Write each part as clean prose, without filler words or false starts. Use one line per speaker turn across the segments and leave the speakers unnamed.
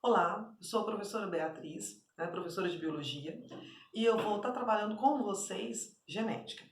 Olá, eu sou a professora Beatriz, professora de Biologia, e eu vou estar trabalhando com vocês genética.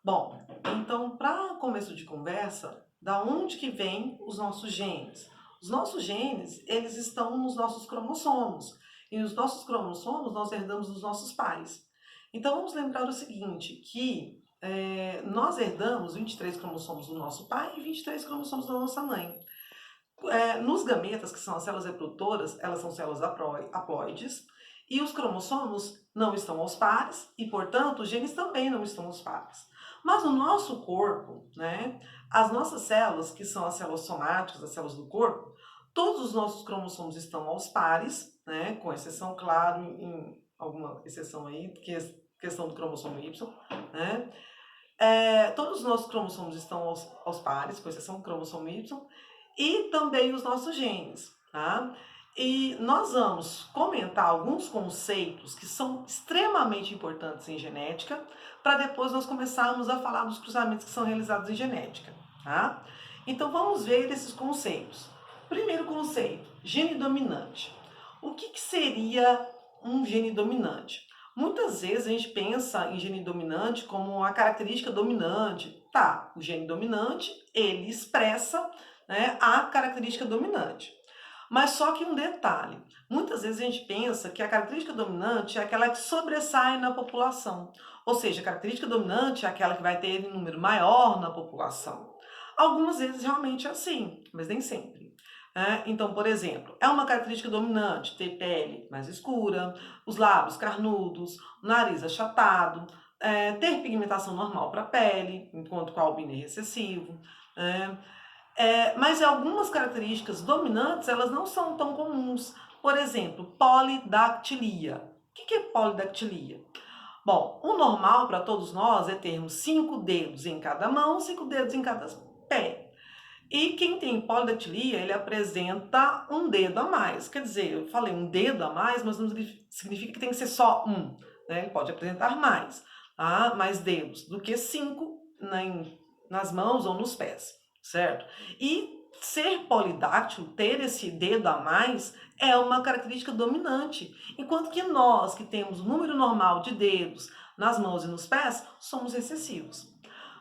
Bom, então, para começo de conversa, da onde que vêm os nossos genes? Os nossos genes, eles estão nos nossos cromossomos, e os nossos cromossomos nós herdamos dos nossos pais. Então, vamos lembrar o seguinte, que nós herdamos 23 cromossomos do nosso pai e 23 cromossomos da nossa mãe. Nos gametas, que são as células reprodutoras, elas são células haploides, e os cromossomos não estão aos pares, e, portanto, os genes também não estão aos pares. Mas no nosso corpo, as nossas células, que são as células somáticas, as células do corpo, todos os nossos cromossomos estão aos pares, com exceção, claro, em alguma exceção aí, que é questão do cromossomo Y, todos os nossos cromossomos estão aos pares, com exceção do cromossomo Y, e também os nossos genes, tá? E nós vamos comentar alguns conceitos que são extremamente importantes em genética, para depois nós começarmos a falar dos cruzamentos que são realizados em genética, tá? Então vamos ver esses conceitos. Primeiro conceito, gene dominante. O que seria um gene dominante? Muitas vezes a gente pensa em gene dominante como a característica dominante. Tá, o gene dominante, ele expressa a característica dominante. Mas só que um detalhe, muitas vezes a gente pensa que a característica dominante é aquela que sobressai na população, ou seja, a característica dominante é aquela que vai ter um número maior na população. Algumas vezes realmente é assim, mas nem sempre. Então, por exemplo, é uma característica dominante ter pele mais escura, os lábios carnudos, o nariz achatado, ter pigmentação normal para a pele, enquanto que o albino é recessivo. Mas algumas características dominantes, elas não são tão comuns. Por exemplo, polidactilia. O que é polidactilia? Bom, o normal para todos nós é termos 5 dedos em cada mão, 5 dedos em cada pé. E quem tem polidactilia, ele apresenta um dedo a mais. Quer dizer, eu falei um dedo a mais, mas não significa que tem que ser só um. Ele pode apresentar mais dedos do que 5 nas mãos ou nos pés, certo? E ser polidáctilo, ter esse dedo a mais, é uma característica dominante. Enquanto que nós, que temos o número normal de dedos nas mãos e nos pés, somos recessivos.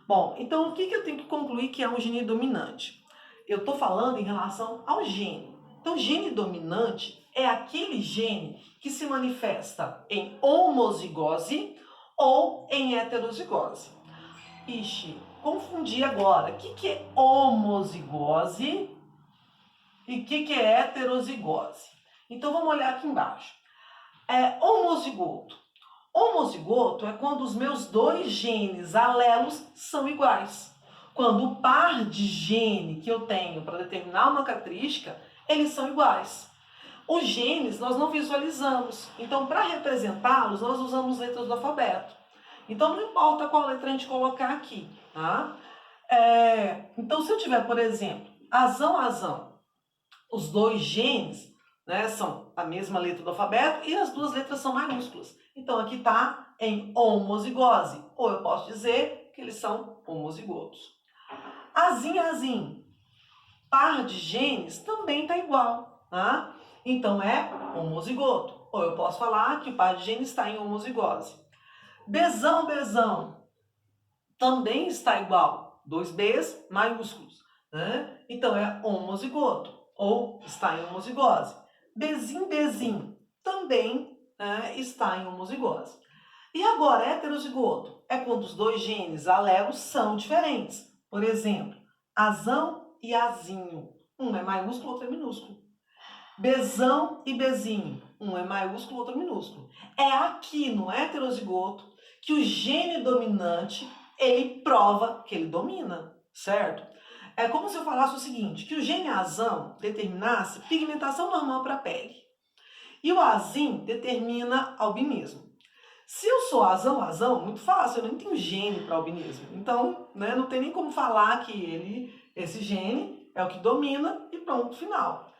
Bom, então o que eu tenho que concluir que é um gene dominante? Eu estou falando em relação ao gene. Então, gene dominante é aquele gene que se manifesta em homozigose ou em heterozigose. Ixi, confundi agora. O que é homozigose e o que é heterozigose? Então, vamos olhar aqui embaixo. Homozigoto. Homozigoto é quando os meus dois genes alelos são iguais. Quando o par de gene que eu tenho para determinar uma característica, eles são iguais. Os genes nós não visualizamos, então para representá-los nós usamos letras do alfabeto. Então não importa qual letra a gente colocar aqui, tá? Então se eu tiver, por exemplo, azão, os dois genes são a mesma letra do alfabeto e as duas letras são maiúsculas. Então aqui está em homozigose, ou eu posso dizer que eles são homozigotos. Azim, par de genes também está igual, tá? Então é homozigoto, ou eu posso falar que o par de genes está em homozigose. Bezão, também está igual, 2 Bs maiúsculos, Então é homozigoto, ou está em homozigose. Bezinho, também está em homozigose. E agora, heterozigoto é quando os dois genes alelos são diferentes. Por exemplo, azão e azinho. Um é maiúsculo, outro é minúsculo. Bezão e bezinho. Um é maiúsculo, outro é minúsculo. É aqui no heterozigoto que o gene dominante, ele prova que ele domina, certo? É como se eu falasse o seguinte, que o gene azão determinasse pigmentação normal para a pele. E o azim determina albinismo. Se eu sou azão, muito fácil, eu nem tenho gene para albinismo. Então, não tem nem como falar que esse gene é o que domina e pronto, final.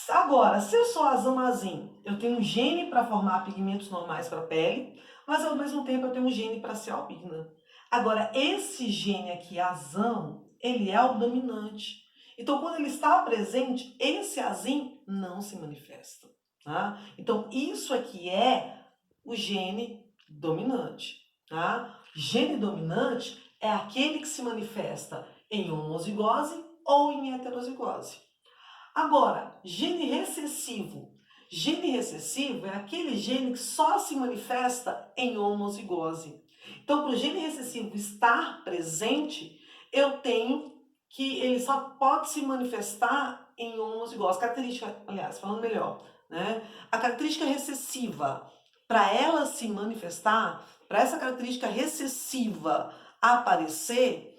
Agora, se eu sou azim, eu tenho um gene para formar pigmentos normais para a pele, mas ao mesmo tempo eu tenho um gene para ser albina. Agora, esse gene aqui, azão, ele é o dominante. Então, quando ele está presente, esse azim não se manifesta. Tá? Então, isso aqui é o gene dominante. Tá? Gene dominante é aquele que se manifesta em homozigose ou em heterozigose. Agora, gene recessivo. Gene recessivo é aquele gene que só se manifesta em homozigose. Então, para o gene recessivo estar presente, eu tenho que ele só pode se manifestar em homozigose. Característica, aliás, falando melhor, né? A característica recessiva, para ela se manifestar, para essa característica recessiva aparecer,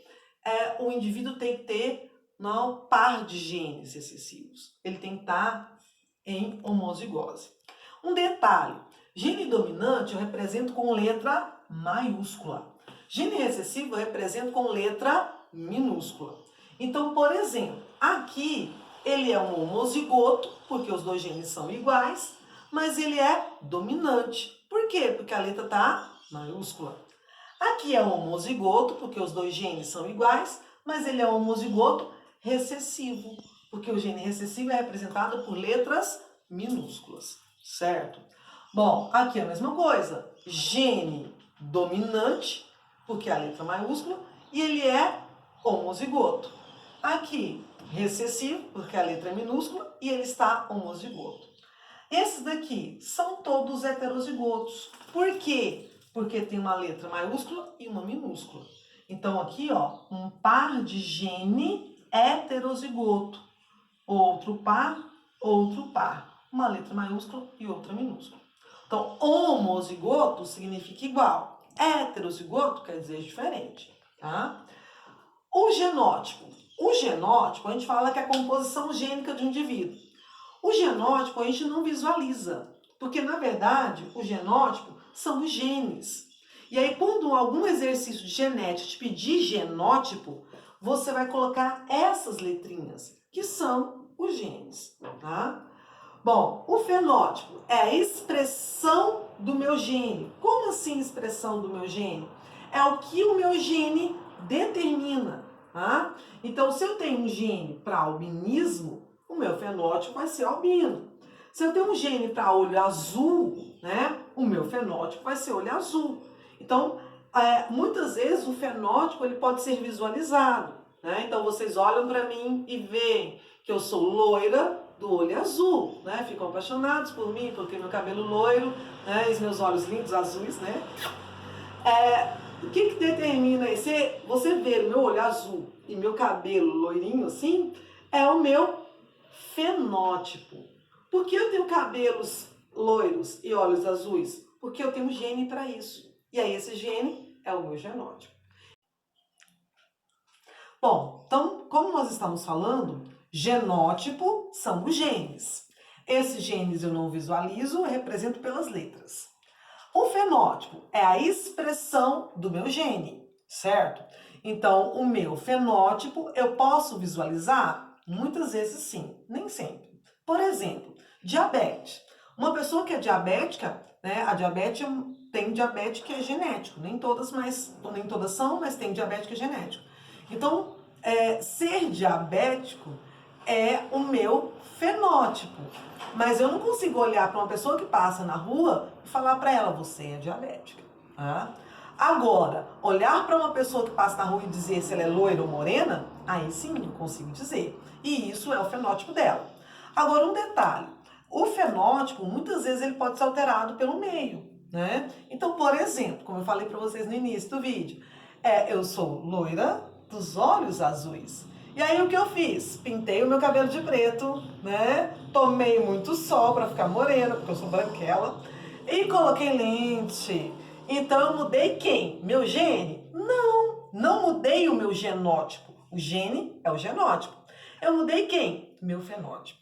o indivíduo tem que ter um par de genes recessivos. Ele tem que estar em homozigose. Um detalhe, gene dominante eu represento com letra maiúscula. Gene recessivo eu represento com letra minúscula. Então, por exemplo, aqui ele é um homozigoto, porque os dois genes são iguais, mas ele é dominante. Por quê? Porque a letra está maiúscula. Aqui é um homozigoto, porque os dois genes são iguais, mas ele é um homozigoto recessivo, porque o gene recessivo é representado por letras minúsculas, certo? Bom, aqui é a mesma coisa. Gene dominante, porque a letra maiúscula, e ele é homozigoto. Aqui, recessivo, porque a letra é minúscula, e ele está homozigoto. Esses daqui são todos heterozigotos. Por quê? Porque tem uma letra maiúscula e uma minúscula. Então, aqui, ó, um par de gene heterozigoto. Outro par. Uma letra maiúscula e outra minúscula. Então, homozigoto significa igual. Heterozigoto quer dizer diferente, tá? O genótipo. O genótipo, a gente fala que é a composição gênica de um indivíduo. O genótipo a gente não visualiza, porque, na verdade, o genótipo são os genes. E aí, quando algum exercício de genética te pedir genótipo, você vai colocar essas letrinhas, que são os genes, tá? Bom, o fenótipo é a expressão do meu gene. Como assim expressão do meu gene? É o que o meu gene determina, tá? Então, se eu tenho um gene para albinismo, o meu fenótipo vai ser albino. Se eu tenho um gene para olho azul, né, o meu fenótipo vai ser olho azul. Então, muitas vezes o fenótipo ele pode ser visualizado, né? Então, vocês olham para mim e veem que eu sou loira do olho azul, né? Ficam apaixonados por mim, porque meu cabelo loiro, né? E os meus olhos lindos azuis, né? O que determina isso? Você ver o meu olho azul e meu cabelo loirinho assim, é o meu fenótipo. Por que eu tenho cabelos loiros e olhos azuis? Porque eu tenho um gene para isso. E aí esse gene é o meu genótipo. Bom, então, como nós estamos falando, genótipo são os genes. Esses genes eu não visualizo, eu represento pelas letras. O fenótipo é a expressão do meu gene, certo? Então, o meu fenótipo eu posso visualizar? Muitas vezes sim, nem sempre. Por exemplo, diabetes. Uma pessoa que é diabética, né, a diabetes tem diabetes que é genético. Nem todas são, mas tem diabetes que é genético. Então, ser diabético é o meu fenótipo. Mas eu não consigo olhar para uma pessoa que passa na rua e falar para ela, você é diabética. Tá? Agora, olhar para uma pessoa que passa na rua e dizer se ela é loira ou morena, aí sim eu consigo dizer. E isso é o fenótipo dela. Agora, um detalhe. O fenótipo, muitas vezes, ele pode ser alterado pelo meio, né? Então, por exemplo, como eu falei para vocês no início do vídeo, eu sou loira dos olhos azuis. E aí, o que eu fiz? Pintei o meu cabelo de preto, né? Tomei muito sol para ficar morena, porque eu sou branquela. E coloquei lente. Então, eu mudei quem? Meu gene? Não mudei o meu genótipo. O gene é o genótipo. Eu mudei quem? Meu fenótipo.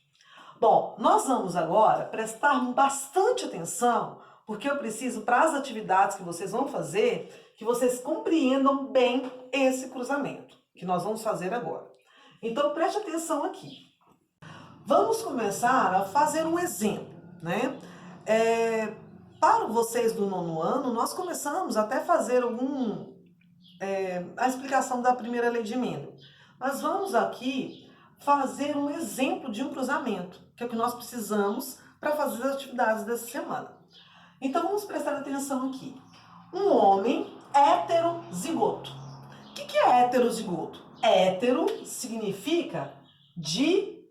Bom, nós vamos agora prestar bastante atenção, porque eu preciso, para as atividades que vocês vão fazer, que vocês compreendam bem esse cruzamento, que nós vamos fazer agora. Então, preste atenção aqui. Vamos começar a fazer um exemplo, né? Para vocês do 9º ano, nós começamos até a fazer a explicação da primeira lei de Mendel. Mas vamos aqui fazer um exemplo de um cruzamento. que é o que nós precisamos para fazer as atividades dessa semana. Então vamos prestar atenção aqui. Um homem heterozigoto. O que é heterozigoto? Hétero significa diferente.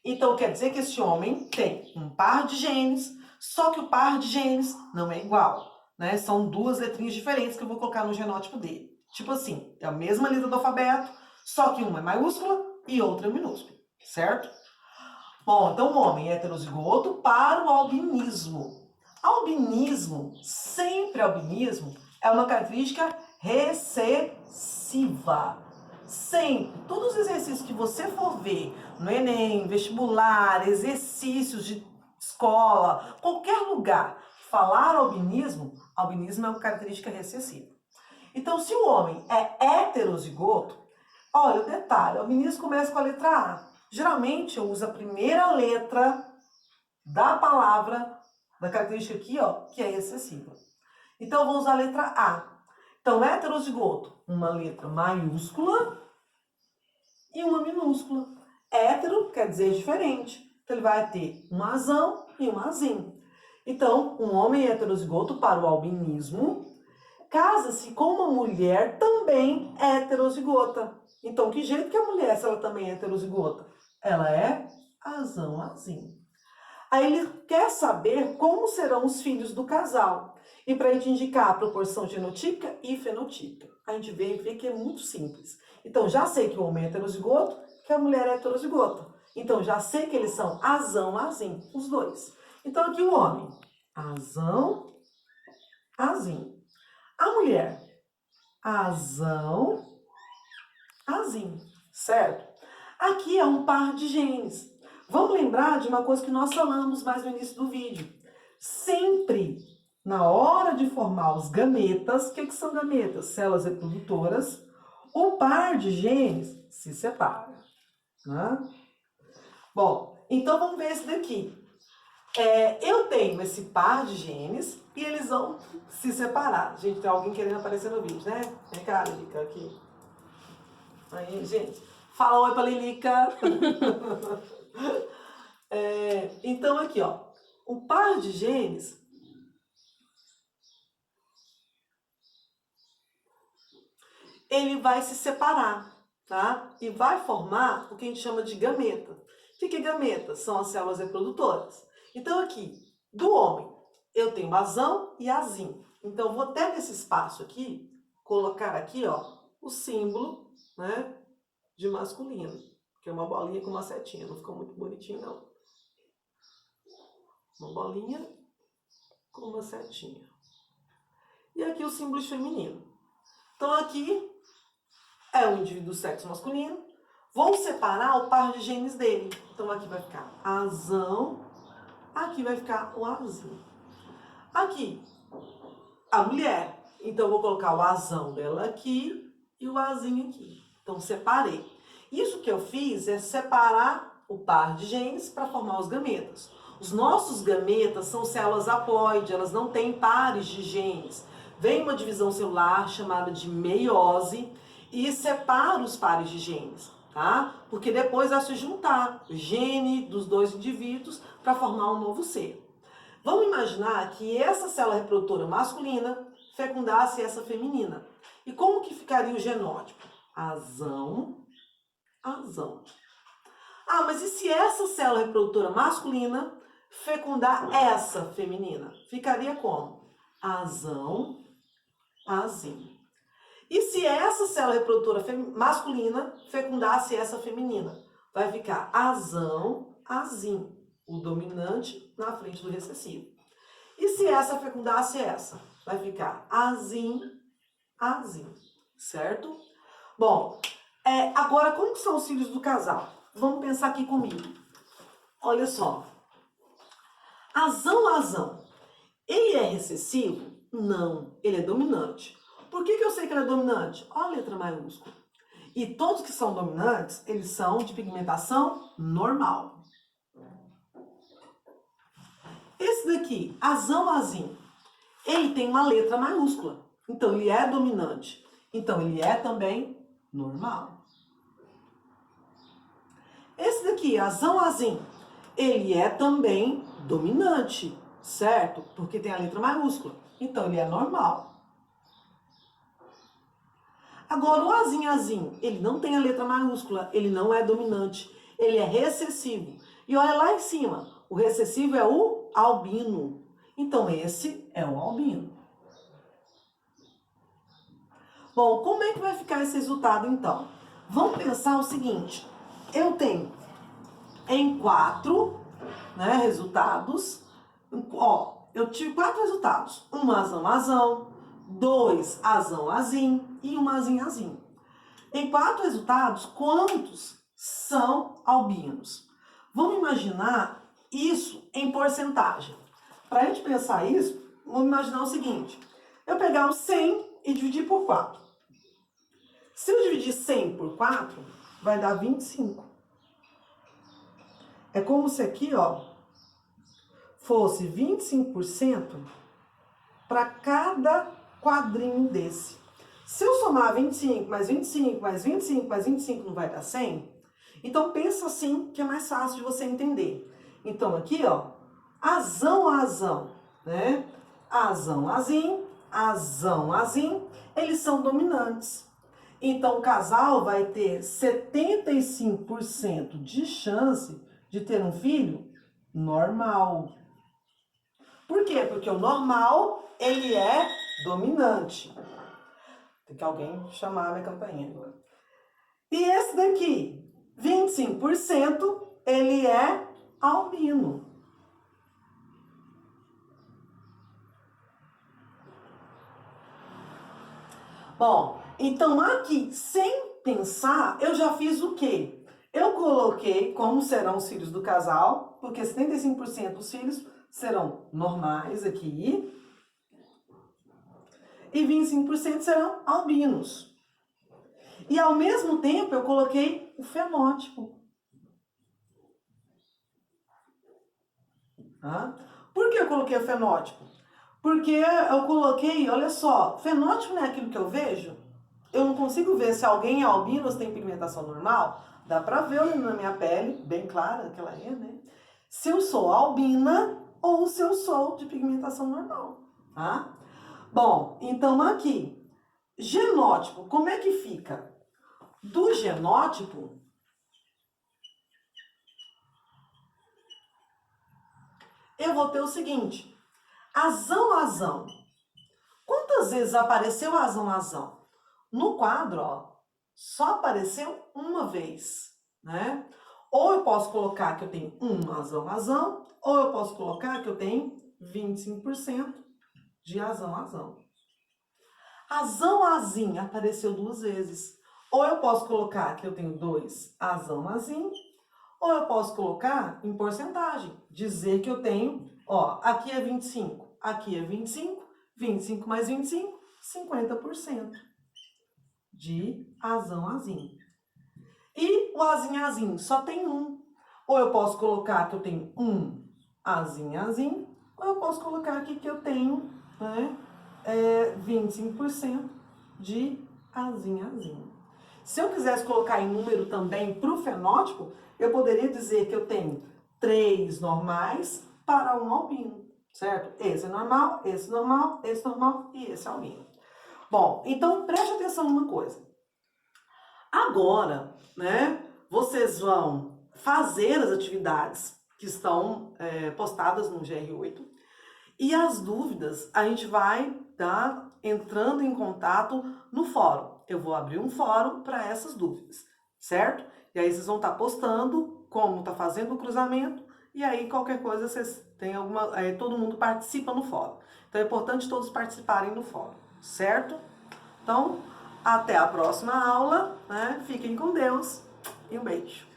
Então quer dizer que esse homem tem um par de genes, só que o par de genes não é igual, né? São duas letrinhas diferentes que eu vou colocar no genótipo dele. Tipo assim, é a mesma letra do alfabeto, só que uma é maiúscula e outra é minúscula, certo? Bom, então o homem é heterozigoto para o albinismo. Albinismo, sempre albinismo, é uma característica recessiva. Sempre. Todos os exercícios que você for ver no Enem, vestibular, exercícios de escola, qualquer lugar, falar albinismo é uma característica recessiva. Então, se o homem é heterozigoto, olha o detalhe, o albinismo começa com a letra A. Geralmente eu uso a primeira letra da palavra, da característica aqui, ó, que é recessiva. Então eu vou usar a letra A. Então, heterozigoto, uma letra maiúscula e uma minúscula. Hétero quer dizer diferente. Então ele vai ter um azão e um azinho. Então, um homem heterozigoto para o albinismo casa-se com uma mulher também heterozigota. Então, que jeito que a mulher, se ela também é heterozigota? Ela é azão-azinho. Aí ele quer saber como serão os filhos do casal. E para a gente indicar a proporção genotípica e fenotípica. A gente vê que é muito simples. Então, já sei que o homem é heterozigoto, que a mulher é heterozigota. Então, já sei que eles são azão-azinho, os dois. Então, aqui o homem, azão-azinho. A mulher, azão, azinho, certo? Aqui é um par de genes. Vamos lembrar de uma coisa que nós falamos mais no início do vídeo. Sempre, na hora de formar os gametas, o que são gametas? Células reprodutoras, o par de genes se separa. Né? Bom, então vamos ver esse daqui. Eu tenho esse par de genes e eles vão se separar. Gente, tem alguém querendo aparecer no vídeo, né? Vem cá, Lilica, aqui. Aí, gente. Fala oi pra Lilica. Então, aqui, ó. O par de genes ele vai se separar, tá? E vai formar o que a gente chama de gameta. O que é gameta? São as células reprodutoras. Então, aqui, do homem, eu tenho azão e azinho. Então, eu vou até nesse espaço aqui, colocar aqui, ó, o símbolo, né, de masculino, que é uma bolinha com uma setinha. Não ficou muito bonitinho, não. Uma bolinha com uma setinha. E aqui o símbolo de feminino. Então, aqui é o indivíduo do sexo masculino. Vou separar o par de genes dele. Então, aqui vai ficar azão, aqui vai ficar o azinho. Aqui, a mulher. Então, eu vou colocar o azão dela aqui e o azinho aqui. Então, separei. Isso que eu fiz é separar o par de genes para formar os gametas. Os nossos gametas são células haploides, elas não têm pares de genes. Vem uma divisão celular chamada de meiose e separa os pares de genes, tá? Porque depois vai se juntar o gene dos dois indivíduos para formar um novo ser. Vamos imaginar que essa célula reprodutora masculina fecundasse essa feminina. E como que ficaria o genótipo? Azão, azão. Ah, mas e se essa célula reprodutora masculina fecundar essa feminina? Ficaria como? Azão, azinho. E se essa célula reprodutora masculina fecundasse essa feminina? Vai ficar azão, azinho. O dominante na frente do recessivo. E se essa fecundasse essa? Vai ficar azinho, azinho. Certo? Bom, agora como que são os filhos do casal? Vamos pensar aqui comigo. Olha só. Azão, azão. Ele é recessivo? Não, ele é dominante. Por que eu sei que ele é dominante? Olha a letra maiúscula. E todos que são dominantes, eles são de pigmentação normal. Esse daqui, azão, azinho, ele tem uma letra maiúscula. Então, ele é dominante. Então, ele é também normal. daqui, azão, azim, ele é também dominante, certo? Porque tem a letra maiúscula. Então, ele é normal. Agora, o azim, azim, ele não tem a letra maiúscula, ele não é dominante, ele é recessivo. E olha lá em cima, o recessivo é o albino. Então, esse é o albino. Bom, como é que vai ficar esse resultado, então? Vamos pensar o seguinte, eu tenho em 4, né, resultados, ó, eu tive 4 resultados, um azão, azão, 2 azão, azim e um azim, azim. Em 4 resultados, quantos são albinos? Vamos imaginar isso em porcentagem. Para a gente pensar isso, vamos imaginar o seguinte, eu pegar o 100 e dividir por 4. Se eu dividir 100 por 4, vai dar 25. É como se aqui, ó, fosse 25% para cada quadrinho desse. Se eu somar 25 mais 25 mais 25 mais 25 não vai dar 100? Então pensa assim que é mais fácil de você entender. Então aqui, ó, azão, azão, né? Azão, azim, azão, azim, eles são dominantes. Então o casal vai ter 75% de chance de ter um filho normal. Por quê? Porque o normal, ele é dominante. Tem que alguém chamar a minha campainha. E esse daqui, 25%, ele é albino. Bom, então aqui, sem pensar, eu já fiz o quê? Eu coloquei como serão os filhos do casal, porque 75% dos filhos serão normais aqui, e 25% serão albinos. E ao mesmo tempo eu coloquei o fenótipo. Tá? Por que eu coloquei o fenótipo? Porque eu coloquei, olha só, fenótipo não é aquilo que eu vejo? Eu não consigo ver se alguém é albino ou se tem pigmentação normal. Dá pra ver na minha pele, bem clara que ela é, né? Se eu sou albina ou se eu sou de pigmentação normal, tá? Bom, então aqui, genótipo, como é que fica? Do genótipo, eu vou ter o seguinte, azão, azão. Quantas vezes apareceu azão, azão? No quadro, ó, só apareceu uma vez, né? Ou eu posso colocar que eu tenho um azão, azão, ou eu posso colocar que eu tenho 25% de azão, azão. Azão, azim apareceu 2 vezes. Ou eu posso colocar que eu tenho 2 azão, azim, ou eu posso colocar em porcentagem, dizer que eu tenho, ó, aqui é 25, aqui é 25, 25 mais 25, 50% de azão, azim. E o azim, azim só tem um. Ou eu posso colocar que eu tenho um azim, azim, ou eu posso colocar aqui que eu tenho, né, 25% de azim, azim. Se eu quisesse colocar em número também para o fenótipo, eu poderia dizer que eu tenho 3 normais para um albino, certo? Esse é normal, esse normal, esse normal e esse albino. Bom, então preste atenção numa coisa. Agora, né, vocês vão fazer as atividades que estão postadas no GR8 e as dúvidas a gente vai estar entrando em contato no fórum. Eu vou abrir um fórum para essas dúvidas, certo? E aí vocês vão estar postando como está fazendo o cruzamento e aí qualquer coisa vocês têm alguma, todo mundo participa no fórum. Então é importante todos participarem no fórum, certo? Então, até a próxima aula, né? Fiquem com Deus e um beijo.